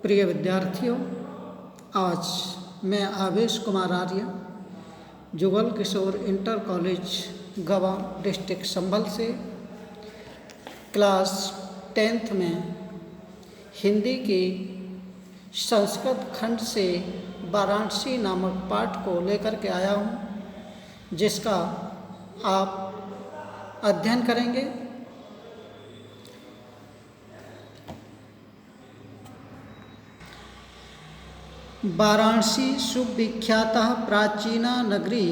प्रिय विद्यार्थियों, आज मैं आवेश कुमार आर्य जुगल किशोर इंटर कॉलेज गवा डिस्ट्रिक्ट संभल से क्लास 10th में हिंदी की संस्कृत खंड से वाराणसी नामक पाठ को लेकर के आया हूँ, जिसका आप अध्ययन करेंगे। वाराणसी सुविख्याता प्राचीना नगरी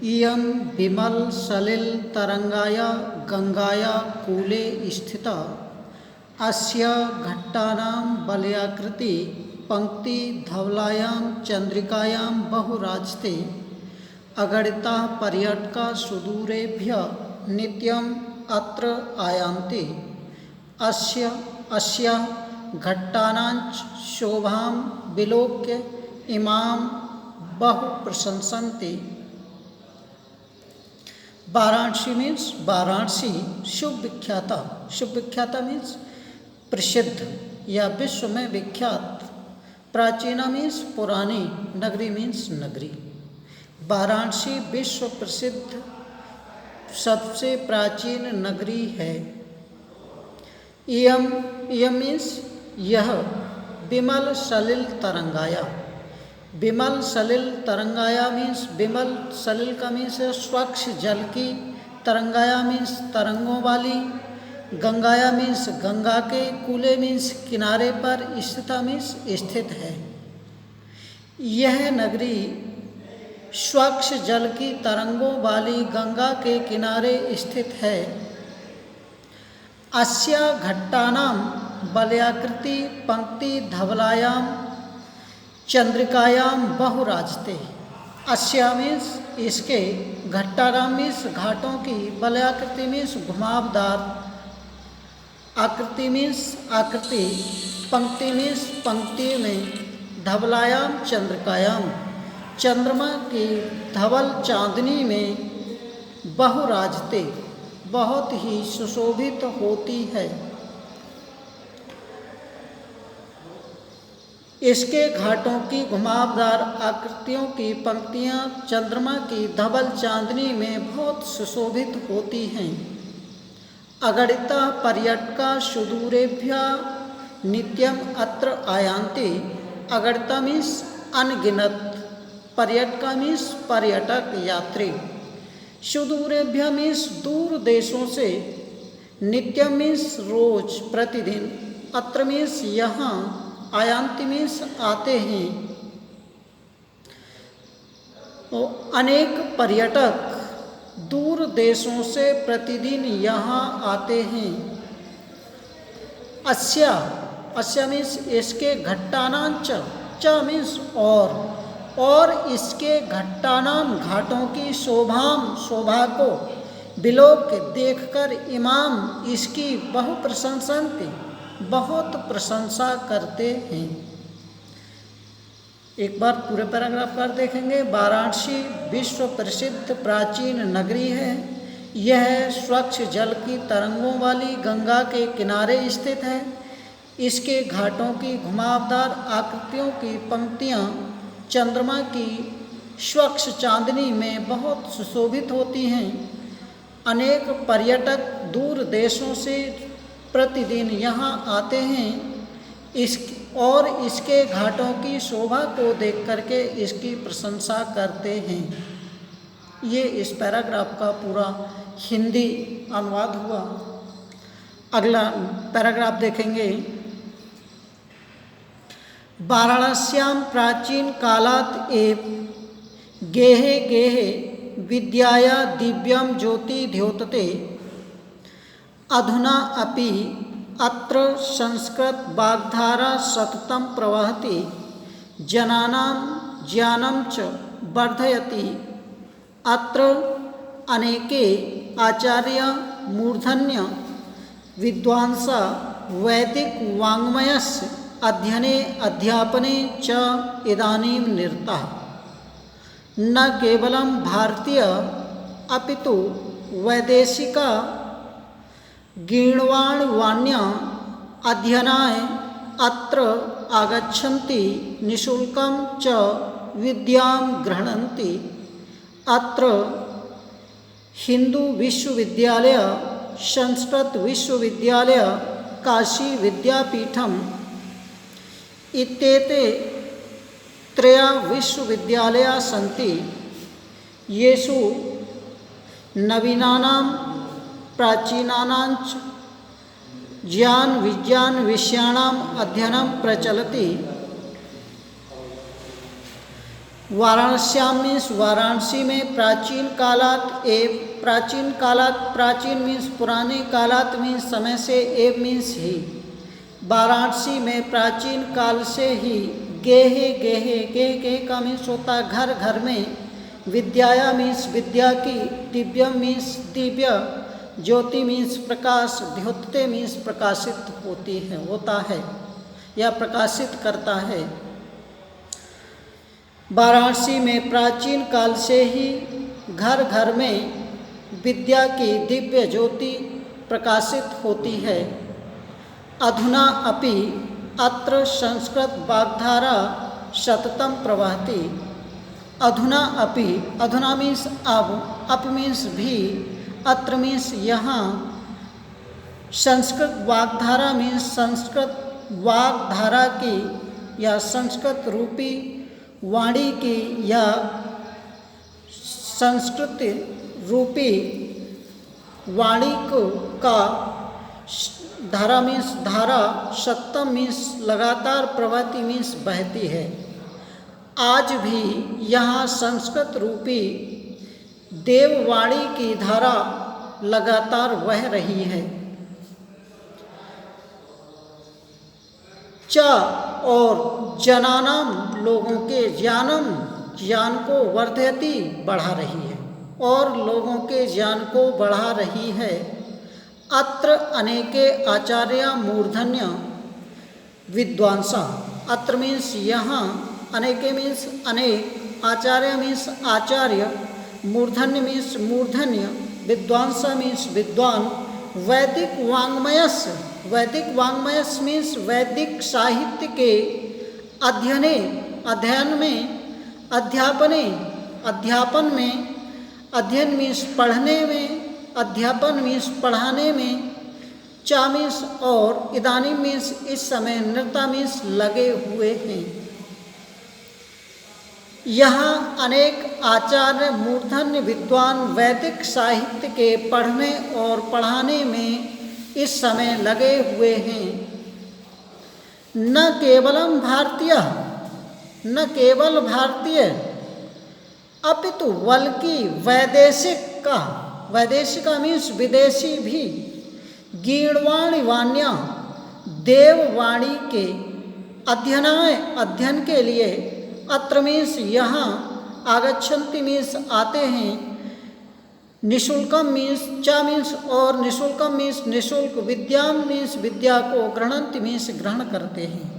इयं विमल सलिल तरंगाया गंगाया कूले स्थिता अस्य घट्टानां वलयाकृति पंक्ति धवलायां चंद्रिकायां बहुराजते अगणिता पर्यटका सुदूरेभ्य नित्यम् अत्र आयान्ति। अस्या घट्टानां शोभां विलोक्य इमां बहु प्रशंसन्ति। वाराणसी मीन्स वाराणसी सुविख्याता। सुविख्याता मीन्स प्रसिद्ध या विश्व में विख्यात। प्राचीना मीन्स पुरानी। नगरी मीन्स नगरी। वाराणसी विश्व प्रसिद्ध सबसे प्राचीन नगरी है। इयम मीन्स यह विमल सलिल तरंगाया। विमल सलिल तरंगाया मीन्स विमल सलिल का मीन्स स्वच्छ जल की, तरंगाया मीन्स तरंगों वाली, गंगाया मीन्स गंगा के, कूले मीन्स किनारे पर, स्थिता मीन्स स्थित है। यह नगरी स्वच्छ जल की तरंगों वाली गंगा के किनारे स्थित है। अस्या घट्टानां वलयाकृति पंक्ति धवलायां चंद्रिकायां बहुराजते। अस्या मीन्स इसके, घट्टानां मीन्स घाटों की, वलयाकृति मीन्स घुमावदार, आकृति मीन्स आकृति, पंक्ति मीन्स पंक्ति में, धवलायां चंद्रिकायां चंद्रमा की धवल चांदनी में, बहुराजते बहुत ही सुशोभित होती है। इसके घाटों की घुमावदार आकृतियों की पंक्तियां चंद्रमा की धवल चांदनी में बहुत सुशोभित होती हैं। अगणिता पर्यटका सुदूरेभ्य नित्यम अत्र आयान्ति। अगणिता मीन्स अनगिनत, पर्यटका मीन्स पर्यटक यात्री, सुदूरेभ्य मीन्स दूर देशों से, नित्यम मीन्स रोज प्रतिदिन, अत्र मीन्स यहाँ, आयांति मीन्स आते हैं। तो अनेक पर्यटक दूर देशों से प्रतिदिन यहाँ आते हैं। अस्या मीन्स इसके, घट्टानांच च मीन्स और इसके घट्टानाम घाटों की शोभा को विलोक देखकर इमाम इसकी बहु प्रशंसन्ति बहुत प्रशंसा करते हैं। एक बार पूरे पैराग्राफ पर देखेंगे। वाराणसी विश्व प्रसिद्ध प्राचीन नगरी है। यह स्वच्छ जल की तरंगों वाली गंगा के किनारे स्थित है। इसके घाटों की घुमावदार आकृतियों की पंक्तियां चंद्रमा की स्वच्छ चांदनी में बहुत सुशोभित होती हैं। अनेक पर्यटक दूर देशों से प्रतिदिन यहाँ आते हैं। इसके घाटों की शोभा को देख करके इसकी प्रशंसा करते हैं। ये इस पैराग्राफ का पूरा हिंदी अनुवाद हुआ। अगला पैराग्राफ देखेंगे। वाराणस्यां प्राचीन कालात् एव गेहे गेहे विद्याया दिव्यं ज्योति द्योतते। अधुना अपि अत्र संस्कृत वाग्धारा सततं प्रवहति। जनानां ज्ञानं च वर्धयति। अत्र अनेके आचार्य मूर्धन्य विद्वांसा वैदिक वाङ्मयस्य अध्ययने अध्यापने च इदानीं निरताः। न केवलं भारतीय अपितु वैदेशिका गीर्वाणवाण्या अध्ययनाय अत्र आगच्छन्ति निःशुल्कं च विद्यां गृह्णन्ति। अत्र हिंदू विश्वविद्यालय, संस्कृत विश्वविद्यालय, काशी विद्यापीठम इत्येते त्रयः विश्वविद्यालयाः सन्ति। येषु नवीनानां प्राचीनानां च ज्ञान विज्ञान विषयाणाम् अध्ययनं प्रचलति। वाराणस्याम मीन्स वाराणसी में प्राचीन कालात एव, प्राचीन कालात, प्राचीन मीन्स पुराने कालात मीन्स समय से, एव मीन्स ही। वाराणसी में प्राचीन काल से ही गेहे गेहे, गेहे का मीन्स होता है घर घर में, विद्याया मीन्स विद्या की, दिव्यम मीन्स दिव्य, ज्योति मीन्स प्रकाश, द्योतते मीन्स प्रकाशित होती है, होता है या प्रकाशित करता है। वाराणसी में प्राचीन काल से ही घर घर में विद्या की दिव्य ज्योति प्रकाशित होती है। अधुना अपि अत्र संस्कृत वाग्धारा सततं प्रवहति। अधुना अपि, अधुना मीन्स अब, अप मीन्स भी, अत्र मीन्स यहाँ, संस्कृत वाग्धारा मीन्स संस्कृत वाग्धारा की या संस्कृत रूपी वाणी की या संस्कृत रूपी वाणी को का, धारा मीन्स धारा, सततं मीन्स लगातार, प्रवहति मीन्स बहती है। आज भी यहाँ संस्कृत रूपी देववाणी की धारा लगातार बह रही है। च और जनानाम लोगों के, ज्ञानम ज्ञान को, वर्धयति बढ़ा रही है, और लोगों के ज्ञान को बढ़ा रही है। अत्र अनेके आचार्य मूर्धन्य विद्वांसा। अत्र मीन्स यहाँ, अनेके मीन्स अनेक, आचार्य मीन्स आचार्य, मूर्धन्य मीन्स मूर्धन्य, विद्वांसा मीन्स विद्वान, वैदिक वाङ्मयस्य, वैदिक वाङ्मयस मीन्स वैदिक साहित्य के अध्ययने, अध्ययन में, अध्यापने, अध्यापन में, अध्ययन मीन्स पढ़ने में, अध्यापन मीन्स पढ़ाने में, चा मीन्स और, इदानीं मीन्स इस समय, नृता मीन्स लगे हुए हैं। यहाँ अनेक आचार्य मूर्धन्य विद्वान वैदिक साहित्य के पढ़ने और पढ़ाने में इस समय लगे हुए हैं। न केवलम भारतीय, न केवल भारतीय, अपितु बल्कि वैदेशिक का, वैदेशिका मीन्स विदेशी भी, गीर्वाणी वाण्या देववाणी के अध्ययनाय, अध्ययन के लिए, अत्र मीन्स यहाँ, आगच्छन्ति मीन्स आते हैं, निःशुल्कम मीन्स, चा मीन्स और, निःशुल्कम मीन्स निःशुल्क, विद्याम मीन्स विद्या को, गृह्णन्ति मीन्स ग्रहण करते हैं।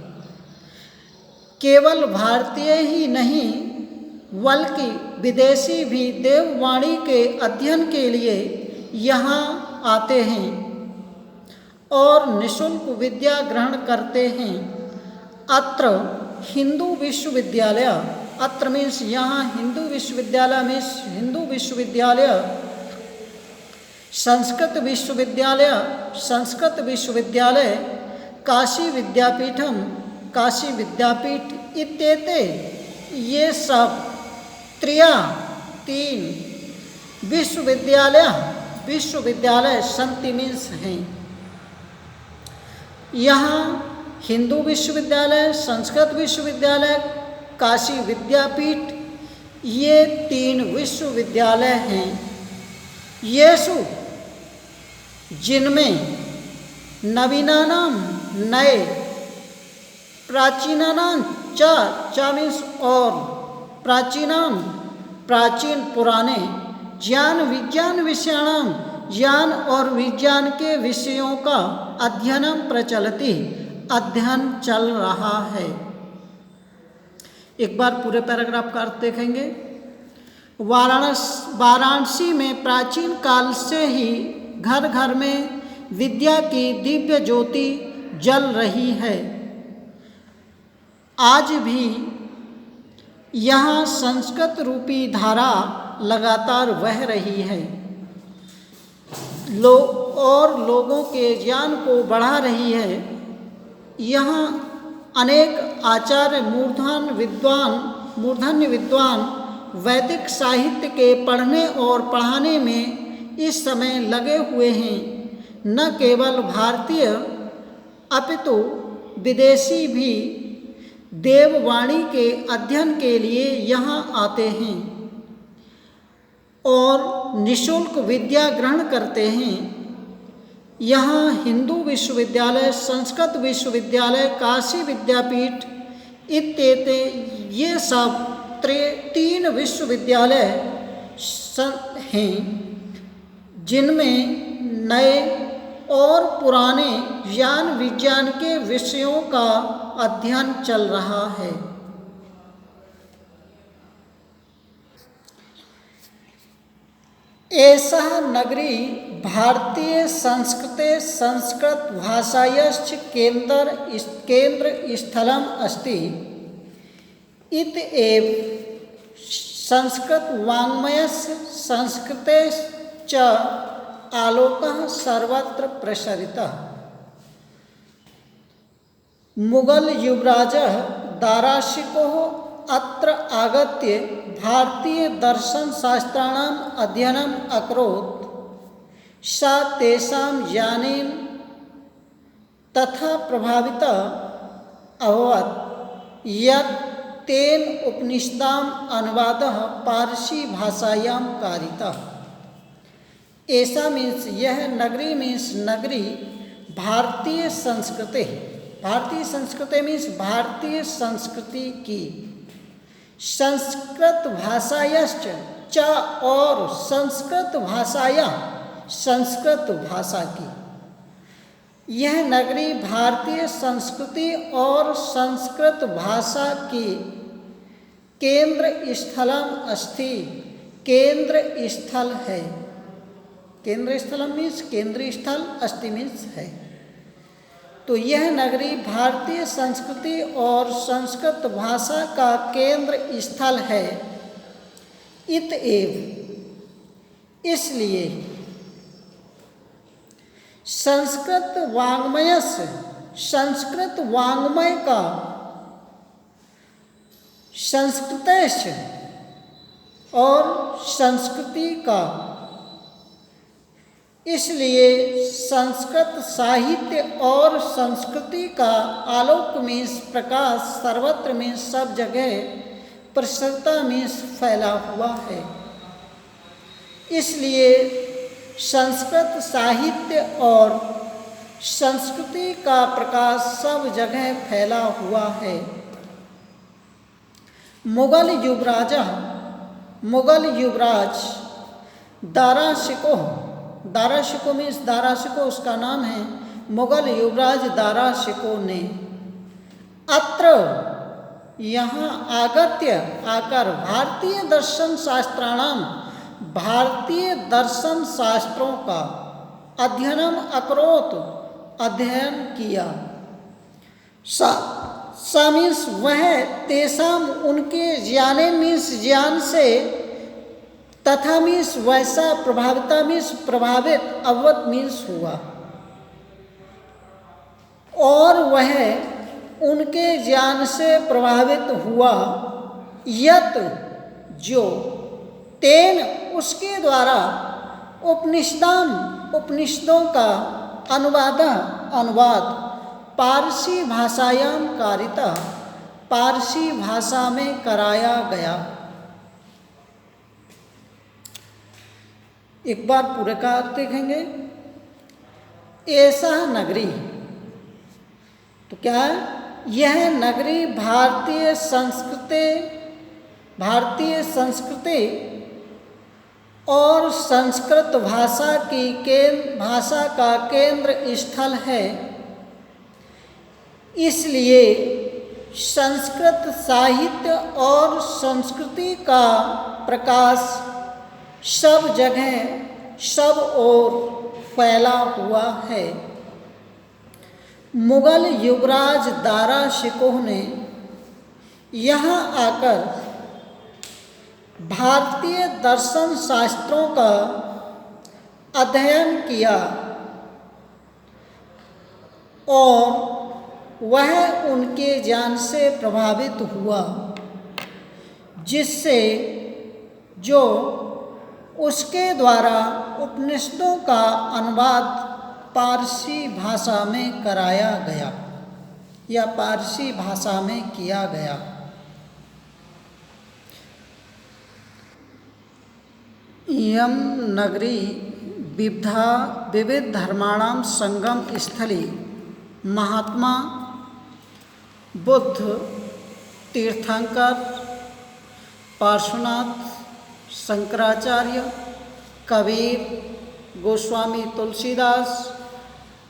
केवल भारतीय ही नहीं बल्कि विदेशी भी देववाणी के अध्ययन के लिए यहाँ आते हैं और निःशुल्क विद्या ग्रहण करते हैं। अत्र हिंदू विश्वविद्यालय, अत्र मीन्स यहाँ, हिंदू विश्वविद्यालय मीन्स हिंदू विश्वविद्यालय, संस्कृत विश्वविद्यालय, संस्कृत विश्वविद्यालय, काशी विद्यापीठम, काशी विद्यापीठ इत्येते, ये सब त्रय, तीन विश्वविद्यालय, विश्वविद्यालय सन्ति मीन्स हैं। यहाँ हिंदू विश्वविद्यालय, संस्कृत विश्वविद्यालय, काशी विद्यापीठ, ये तीन विश्वविद्यालय हैं। येषु, जिनमें नवीनानाम नए, प्राचीनानां चा मीन्स और, प्राचीनाम प्राचीन पुराने, ज्ञान विज्ञान विषयाणाम ज्ञान और विज्ञान के विषयों का अध्ययनम प्रचलति, अध्ययन चल रहा है। एक बार पूरे पैराग्राफ का अर्थ देखेंगे। वाराणसी में प्राचीन काल से ही घर घर में विद्या की दिव्य ज्योति जल रही है। आज भी यहाँ संस्कृत रूपी धारा लगातार बह रही है, लोगों के ज्ञान को बढ़ा रही है। यहाँ अनेक आचार्य मूर्धन्य विद्वान वैदिक साहित्य के पढ़ने और पढ़ाने में इस समय लगे हुए हैं। न केवल भारतीय अपितु विदेशी भी देववाणी के अध्ययन के लिए यहाँ आते हैं और निःशुल्क विद्या ग्रहण करते हैं। यहाँ हिंदू विश्वविद्यालय, संस्कृत विश्वविद्यालय, काशी विद्यापीठ इत्यादि ये सब 3 विश्वविद्यालय हैं, जिनमें नए और पुराने ज्ञान विज्ञान के विषयों का अध्ययन चल रहा है। एषः नगरी भारतीय संस्कृते संस्कृत भाषायाश्च केंद्र स्थलम् अस्ति। इत एव संस्कृत वाङ्मयस्य संस्कृते च आलोकः सर्वत्र प्रसरितः। मुगल युवराजः दाराशिकोः अत्र आगत्य भारतीय दर्शन शास्त्राणाम् अध्ययनम् अकरोत्। सा तेषां ज्ञानेन तथा प्रभावितः अभवत् यत् तेन उपनिषदाम् अनुवादः पारसी भाषायां कारितः। ऐसा मीन्स यह नगरी मीन्स नगरी भारतीय संस्कृति, भारतीय संस्कृति मीन्स भारतीय संस्कृति की, संस्कृत भाषायाश्च च और संस्कृत भाषाया संस्कृत भाषा की। यह नगरी भारतीय संस्कृति और संस्कृत भाषा की केंद्र स्थलम अस्ति, केंद्र स्थल है। केंद्र स्थलम मीन्स केंद्रीय स्थल, अस्ति मीन्स है। तो यह नगरी भारतीय संस्कृति और संस्कृत भाषा का केंद्र स्थल है। इतएव इसलिए संस्कृत वाङ्मय से, संस्कृत वाङ्मय का, संस्कृतेश और संस्कृति का, इसलिए संस्कृत साहित्य और संस्कृति का आलोक में प्रकाश सर्वत्र में सब जगह प्रसन्नता में फैला हुआ है। इसलिए संस्कृत साहित्य और संस्कृति का प्रकाश सब जगह फैला हुआ है। मुगल युवराज दाराशिको मीन्स दाराशिको उसका नाम है। मुगल युवराज दाराशिको ने अत्र यहाँ आकर भारतीय दर्शन शास्त्राणाम, भारतीय दर्शन शास्त्रों का अध्ययनम अकरोत, अध्ययन किया। सा मीन्स वह, तेसाम उनके ज्ञाने मीन्स ज्ञान से, तथा मीन्स वैसा, प्रभाविता मीन्स प्रभावित, अवगत मीन्स हुआ। और वह उनके ज्ञान से प्रभावित हुआ, यत जो, तेन उसके द्वारा, उपनिषदों का अनुवाद पारसी भाषायाम कारिता, पारसी भाषा में कराया गया। एक बार पूरे का अर्थ देखेंगे। ऐसा नगरी, तो क्या है? यह नगरी भारतीय संस्कृति और संस्कृत भाषा का केंद्र स्थल है। इसलिए संस्कृत साहित्य और संस्कृति का प्रकाश सब जगह, सब ओर फैला हुआ है। मुगल युवराज दारा शिकोह ने यहाँ आकर भारतीय दर्शन शास्त्रों का अध्ययन किया और वह उनके ज्ञान से प्रभावित हुआ, जिससे जो उसके द्वारा उपनिषदों का अनुवाद पारसी भाषा में कराया गया या पारसी भाषा में किया गया। इयं नगरी विविधा विविध धर्माणां संगम स्थली महात्मा बुद्ध, तीर्थंकर, पार्श्वनाथ, शंकराचार्य, कबीर, गोस्वामी तुलसीदास,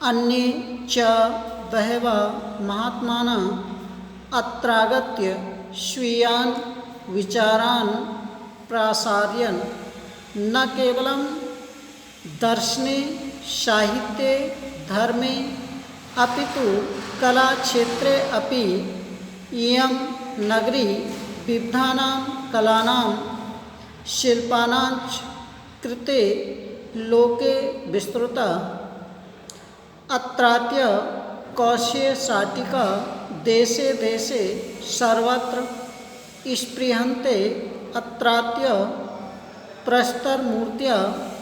अन्ये च बहवः महात्मानः अत्रागत्य स्वीयान् विचारान् प्रासारयन् न केवलं दर्शने साहित्ये धर्मे अपितु कलाक्षेत्रे अपि इयं नगरी विविधानां कलानां शिल्पानां च कृते लोके विस्तृता। अत्रात्य कौशेयशाटिका देशे देशे सर्वत्र स्पृहन्ते। अत्रात्य प्रस्तरमूर्त्या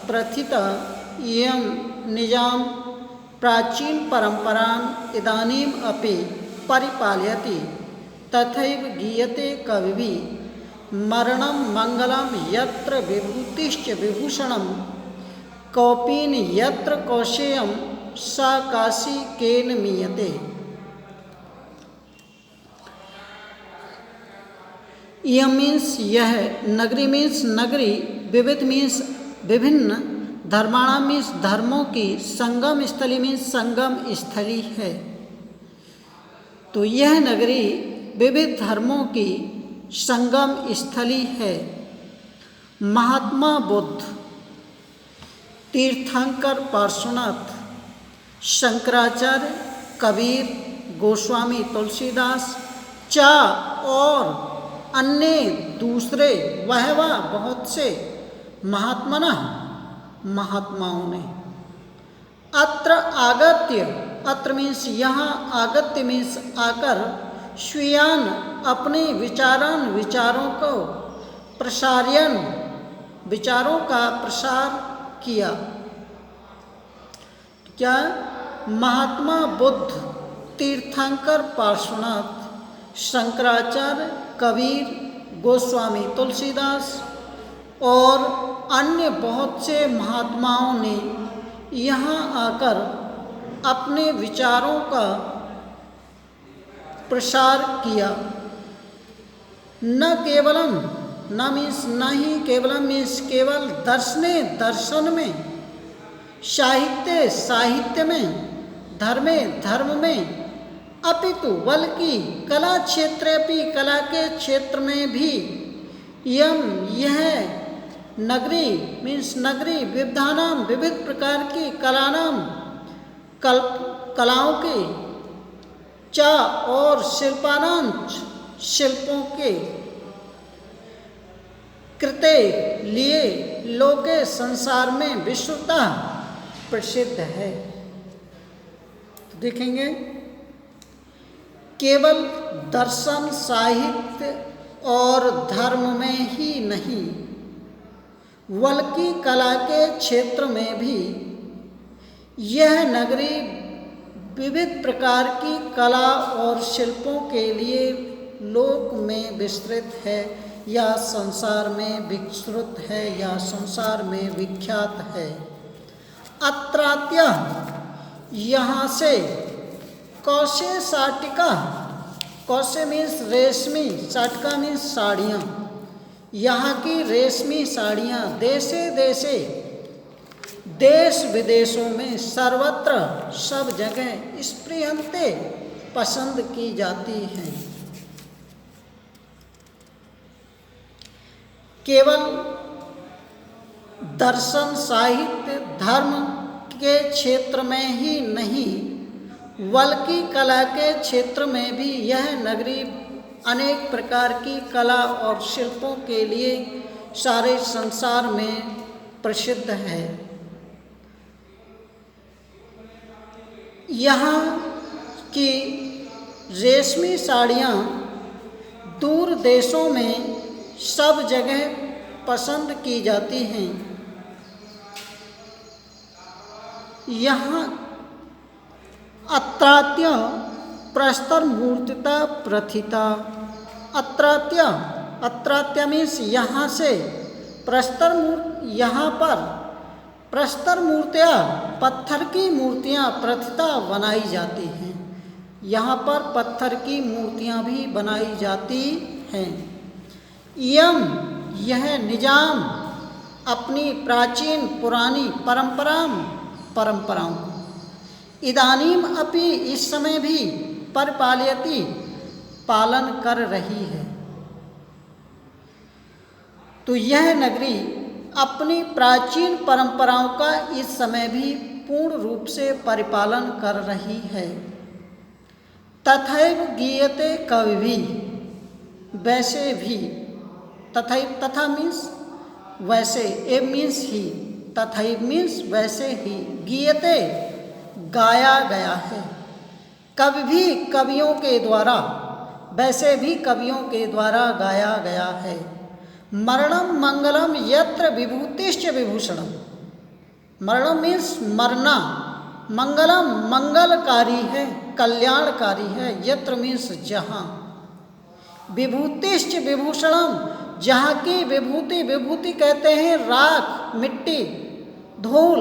प्रथिता इयं निजां प्राचीन परम्पराम् इदानीम् अपि परिपालयति। तथैव गीयते कविभिः मरणं मंगलं यत्र विभूतिश्च विभूषणं कौपीन यत्र कौशेयं सा काशी केन मीयते। यह मीन्स यह, नगरी मीन्स नगरी, विविध मीन्स विभिन्न, धर्माणा मीन्स धर्मों की, संगम स्थली मीन्स संगम स्थली है। तो यह नगरी विविध धर्मों की संगम स्थली है। महात्मा बुद्ध, तीर्थंकर पार्श्वनाथ, शंकराचार्य, कबीर, गोस्वामी तुलसीदास चा और अन्य दूसरे वहवा बहुत से महात्माओं ने अत्र आगत्य, अत्र मीन्स यहाँ, आगत्य मीन्स आकर, स्वीयान अपने विचारों को प्रसारयन, विचारों का प्रसार किया। क्या? महात्मा बुद्ध, तीर्थंकर पार्श्वनाथ, शंकराचार्य, कबीर, गोस्वामी तुलसीदास और अन्य बहुत से महात्माओं ने यहाँ आकर अपने विचारों का प्रसार किया। न केवलम, न मीन्स नहीं, केवलम मीन्स केवल, दर्शने दर्शन में, साहित्य साहित्य में, धर्मे धर्म में, अपितु बल्कि कला क्षेत्र भी, कला के क्षेत्र में भी, यह नगरी मीन्स नगरी विविधानाम विविध प्रकार की कलानाम कलाओं के, चा और शिल्पानां शिल्पों के, कृते लिए, लोके संसार में विश्वतः प्रसिद्ध है। तो देखेंगे केवल दर्शन, साहित्य और धर्म में ही नहीं, बल्कि कला के क्षेत्र में भी यह नगरी विविध प्रकार की कला और शिल्पों के लिए लोक में विस्तृत है या संसार में विस्तृत है या संसार में विख्यात है। अत्रात्य, यहाँ से, कौशे शाटिका, कौशे मीन्स रेशमी, शाटिका मीन्स साड़ियाँ, यहाँ की रेशमी साड़ियाँ देशे देशे, देश विदेशों में, सर्वत्र सब जगह स्पृहन्ते पसंद की जाती हैं। केवल दर्शन, साहित्य, धर्म के क्षेत्र में ही नहीं, बल्कि कला के क्षेत्र में भी यह नगरी अनेक प्रकार की कला और शिल्पों के लिए सारे संसार में प्रसिद्ध है। यहाँ की रेशमी साड़ियाँ दूर देशों में सब जगह पसंद की जाती हैं। यहाँ अत्रात्य प्रस्तर मूर्तिता प्रथिता। अत्रात्य मीन्स यहाँ से यहाँ पर प्रस्तर मूर्तियाँ पत्थर की मूर्तियाँ प्रथिता बनाई जाती हैं। यहाँ पर पत्थर की मूर्तियाँ भी बनाई जाती हैं। यह निजाम अपनी प्राचीन पुरानी परंपराओं को इदानीम अपि इस समय भी परिपालयति पालन कर रही है। तो यह नगरी अपनी प्राचीन परंपराओं का इस समय भी पूर्ण रूप से परिपालन कर रही है। तथैव गीयते कवि भी, वैसे भी, तथा मीन्स वैसे, ए मीन्स ही, तथैव मीन्स वैसे ही, गीयते गाया गया है, कवि भी कवियों के द्वारा, वैसे भी कवियों के द्वारा गाया गया है। मरणम मंगलम यत्र विभूतिश्च विभूषणम। मरणम मीन्स मरना, मंगलम मंगलकारी है, कल्याणकारी है, यत्र मीन्स जहाँ, विभूतिश्च विभूषणम, जहाँ की विभूति, विभूति कहते हैं राख, मिट्टी, धूल,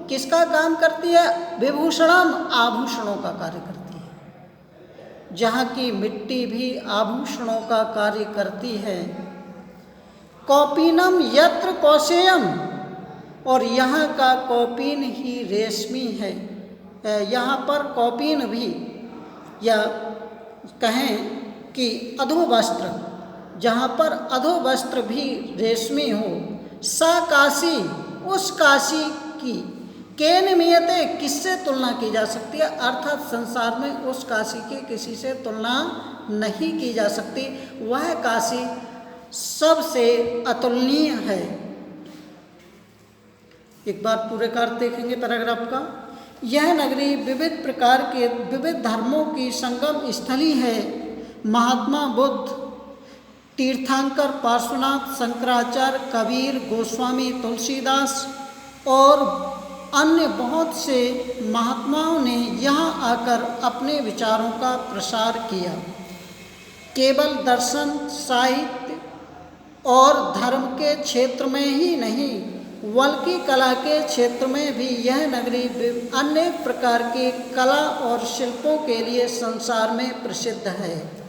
किसका काम करती है? विभूषणम, आभूषणों का कार्य करती है। जहाँ की मिट्टी भी आभूषणों का कार्य करती है। कौपीनम यत्र कौशेयम, और यहाँ का कौपीन ही रेशमी है। यहाँ पर कौपीन भी, या कहें कि अधोवस्त्र, जहाँ पर अधोवस्त्र भी रेशमी हो। सा काशी, उस काशी की, केन मियते, किससे तुलना की जा सकती है? अर्थात संसार में उस काशी की किसी से तुलना नहीं की जा सकती। वह काशी सबसे अतुलनीय है। एक बार पूरे कार्य देखेंगे पैराग्राफ का। यह नगरी विविध प्रकार के विविध धर्मों की संगम स्थली है। महात्मा बुद्ध, तीर्थंकर, पार्श्वनाथ, शंकराचार्य, कबीर, गोस्वामी, तुलसीदास और अन्य बहुत से महात्माओं ने यहाँ आकर अपने विचारों का प्रसार किया। केवल दर्शन, साहित्य और धर्म के क्षेत्र में ही नहीं, बल्कि कला के क्षेत्र में भी यह नगरी अनेक प्रकार के कला और शिल्पों के लिए संसार में प्रसिद्ध है।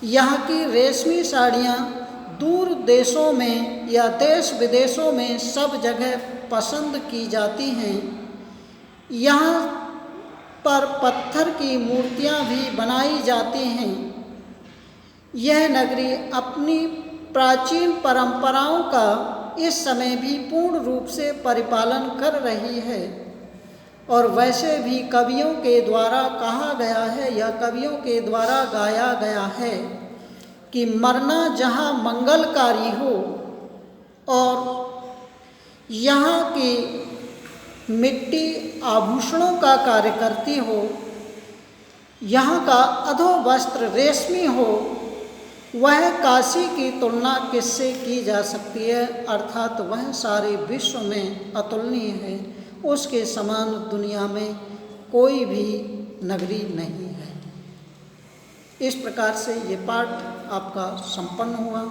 यहाँ की रेशमी साड़ियाँ दूर देशों में या देश विदेशों में सब जगह पसंद की जाती हैं। यहाँ पर पत्थर की मूर्तियाँ भी बनाई जाती हैं। यह नगरी अपनी प्राचीन परंपराओं का इस समय भी पूर्ण रूप से परिपालन कर रही है। और वैसे भी कवियों के द्वारा कहा गया है या कवियों के द्वारा गाया गया है कि मरना जहाँ मंगलकारी हो और यहाँ की मिट्टी आभूषणों का कार्य करती हो, यहाँ का अधोवस्त्र रेशमी हो, वह काशी की तुलना किससे की जा सकती है? अर्थात वह सारे विश्व में अतुलनीय है। उसके समान दुनिया में कोई भी नगरी नहीं है। इस प्रकार से ये पाठ आपका संपन्न हुआ।